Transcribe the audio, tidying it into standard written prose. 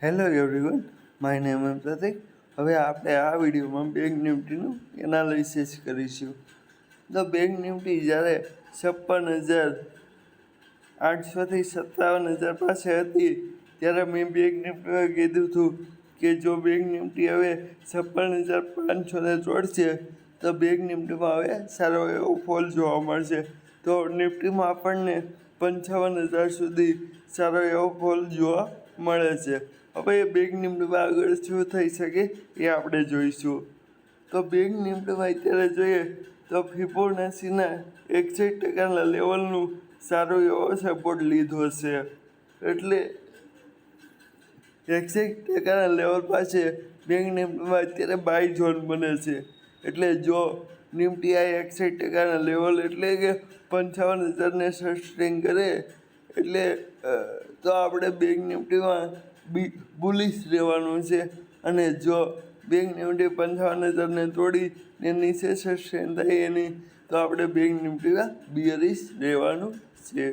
Hello everyone, my name એમ પ્રતિક. હવે આપણે આ વિડીયોમાં બેંક નિફ્ટીનું એનાલિસિસ કરીશું. તો બેંક નિફ્ટી જ્યારે 56,800થી 57,000 પાસે હતી ત્યારે મેં બેંક નિફ્ટીમાં કીધું હતું કે જો બેંક નિફ્ટી હવે 56,500ને તોડશે તો બેંક નિફ્ટીમાં હવે સારો એવો ફોલ જોવા મળશે. તો નિફ્ટીમાં આપણને 55,000 સુધી સારો એવો ફોલ જોવા મળે છે. હવે બેંક નિફ્ટીમાં આગળ શું થઈ શકે એ આપણે જોઈશું. તો બેંક નિફ્ટીમાં અત્યારે જોઈએ તો ફિબોનાચીના 61% લેવલનું સારો એવો સપોર્ટ લીધો છે. એટલે 61% લેવલ પાસે બેંક નિફ્ટીમાં અત્યારે બાય ઝોન બને છે. એટલે જો નિફ્ટી આ 61% લેવલ એટલે કે 55,000ને સસ્ટેન કરે એટલે તો આપણે બેંક નિફ્ટીમાં બુલિશ રહેવાનું છે. અને જો બેંક નિફ્ટી 55,000ને તોડી ને નીચે સસ્ટેન થાય એની તો આપણે બેંક નિફ્ટીમાં બિયરિશ રહેવાનું છે.